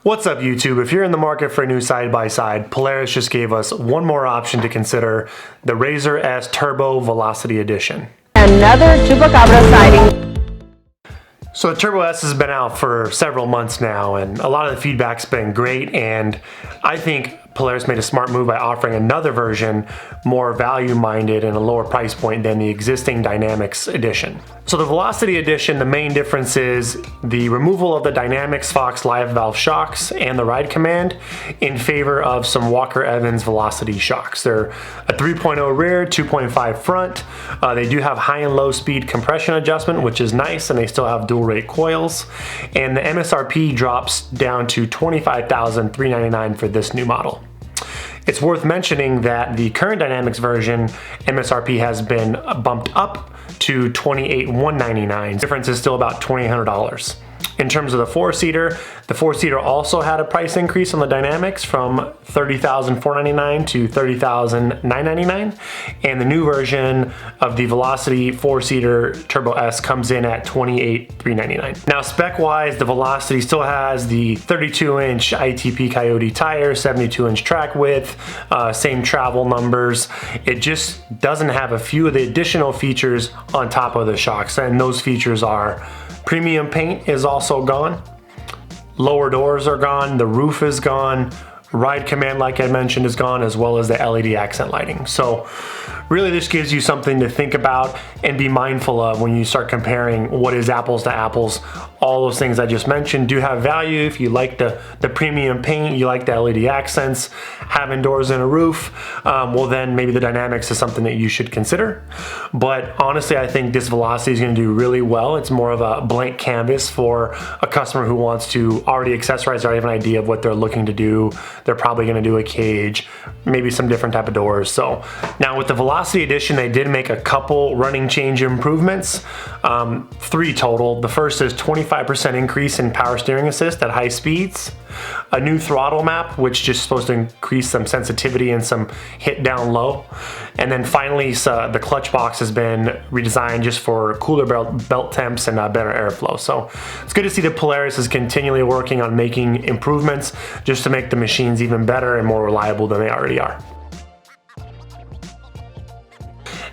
What's up YouTube? If you're in the market for a new side-by-side, Polaris just gave us one more option to consider, the Razor S Turbo Velocity Edition. Another Chupacabra sighting. So the Turbo S has been out for several months now, and a lot of the feedback's been great, and I think Polaris made a smart move by offering another version, more value-minded and a lower price point than the existing Dynamix edition. So the Velocity Edition, the main difference is the removal of the Dynamix Fox live valve shocks and the ride command in favor of some Walker Evans Velocity shocks. They're a 3.0 rear, 2.5 front. They do have high and low speed compression adjustment, which is nice, and they still have dual rate coils. And the MSRP drops down to $25,399 for this new model. It's worth mentioning that the current Dynamix version MSRP has been bumped up to $28,199. The difference is still about $2,800. In terms of the four-seater, the four-seater also had a price increase on the Dynamix from $30,499 to $30,999, and the new version of the Velocity four-seater Turbo S comes in at $28,399. Now spec-wise, the Velocity still has the 32-inch ITP Coyote tire, 72-inch track width, same travel numbers. It just doesn't have a few of the additional features on top of the shocks, and those features are premium paint is also gone, lower doors are gone, the roof is gone, ride command, like I mentioned, is gone, as well as the LED accent lighting. So really this gives you something to think about and be mindful of when you start comparing what is apples to apples. All those things I just mentioned do have value. If you like the premium paint, you like the LED accents, having doors and a roof, well then maybe the Dynamix is something that you should consider. But honestly, I think this Velocity is going to do really well. It's more of a blank canvas for a customer who wants to already accessorize, already have an idea of what they're looking to do. They're probably going to do a cage, maybe some different type of doors. So now with the Velocity Edition, they did make a couple running change improvements, 3 total. The first is 25% increase in power steering assist at high speeds, a new throttle map, which is just supposed to increase some sensitivity and some hit down low, and then finally the clutch box has been redesigned just for cooler belt temps and better airflow. So it's good to see that Polaris is continually working on making improvements just to make the machines even better and more reliable than they already are.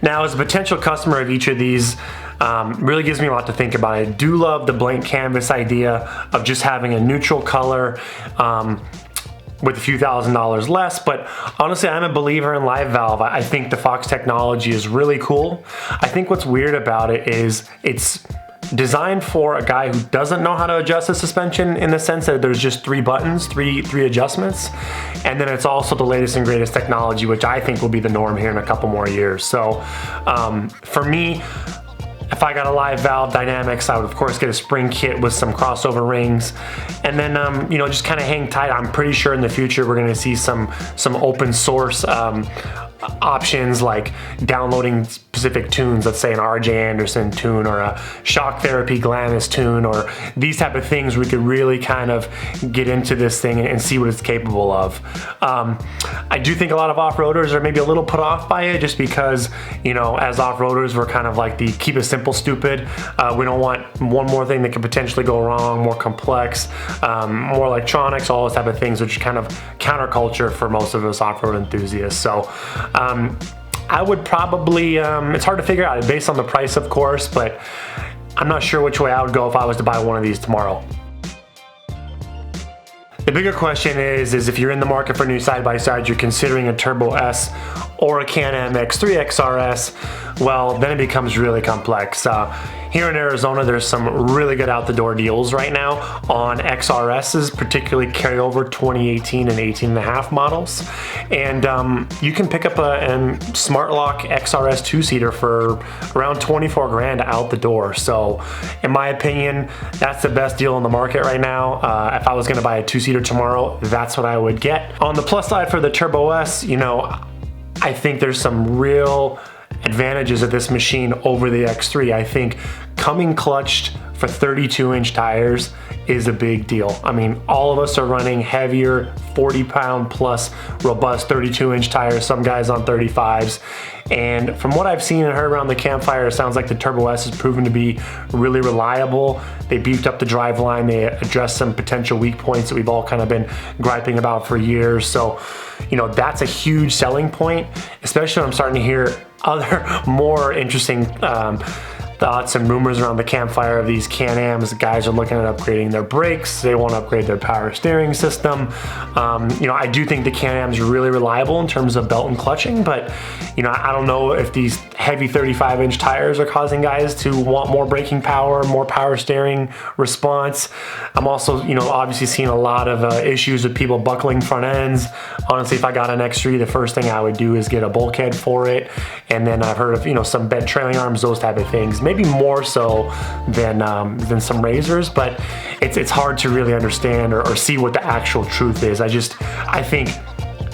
Now, as a potential customer of each of these, really gives me a lot to think about. I do love the blank canvas idea of just having a neutral color with a few $1,000s less, but honestly, I'm a believer in live valve. I think the Fox technology is really cool. I think what's weird about it is it's designed for a guy who doesn't know how to adjust the suspension, in the sense that there's just 3 buttons, three adjustments, and then it's also the latest and greatest technology, which I think will be the norm here in a couple more years. So for me, if I got a live valve Dynamix, I would of course get a spring kit with some crossover rings, and then you know, just kind of hang tight. I'm pretty sure in the future we're going to see some open source options, like downloading specific tunes, let's say an RJ Anderson tune or a Shock Therapy Glamis tune, or these type of things. We could really kind of get into this thing and see what it's capable of. I do think a lot of off-roaders are maybe a little put off by it, just because, you know, as off-roaders, we're kind of like the keep it simple stupid. We don't want one more thing that could potentially go wrong, more complex, more electronics, all those type of things, which is kind of counterculture for most of us off-road enthusiasts. So I would probably, it's hard to figure out based on the price, of course, but I'm not sure which way I would go if I was to buy one of these tomorrow. The bigger question is if you're in the market for new side-by-sides, you're considering a Turbo S or a CanAm X3 XRS, well, then it becomes really complex. Here in Arizona, there's some really good out-the-door deals right now on XRSs, particularly carryover 2018 and 18.5 models. And you can pick up a Smart Lock XRS 2-seater for around 24 grand out the door. So in my opinion, that's the best deal on the market right now. If I was gonna buy a 2-seater tomorrow, that's what I would get. On the plus side for the Turbo S, you know, I think there's some real advantages of this machine over the X3. I think coming clutched for 32-inch tires is a big deal. I mean, all of us are running heavier, 40-pound plus robust 32-inch tires, some guys on 35s. And from what I've seen and heard around the campfire, it sounds like the Turbo S has proven to be really reliable. They beefed up the driveline. They addressed some potential weak points that we've all kind of been griping about for years. So, you know, that's a huge selling point, especially when I'm starting to hear other more interesting thoughts and rumors around the campfire of these Can-Ams. Guys are looking at upgrading their brakes. They want to upgrade their power steering system. You know, I do think the Can-Am is really reliable in terms of belt and clutching, but you know, I don't know if these heavy 35-inch tires are causing guys to want more braking power, more power steering response. I'm also, you know, obviously seeing a lot of issues with people buckling front ends. Honestly, if I got an X3, the first thing I would do is get a bulkhead for it, and then I've heard of, you know, some bent trailing arms, those type of things. Maybe more so than some razors, but it's hard to really understand or see what the actual truth is. I think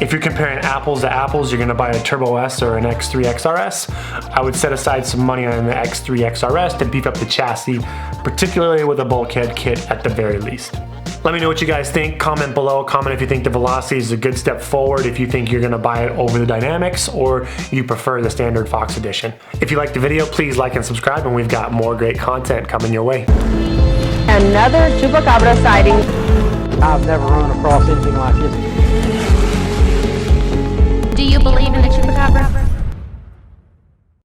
if you're comparing apples to apples, you're gonna buy a Turbo S or an X3 XRS. I would set aside some money on the X3 XRS to beef up the chassis, particularly with a bulkhead kit at the very least. Let me know what you guys think. Comment below. Comment if you think the Velocity is a good step forward, if you think you're gonna buy it over the Dynamix, or you prefer the standard Fox edition. If you liked the video, please like and subscribe, and we've got more great content coming your way. Another Chupacabra sighting. I've never run across anything like this. Do you believe in the Chupacabra?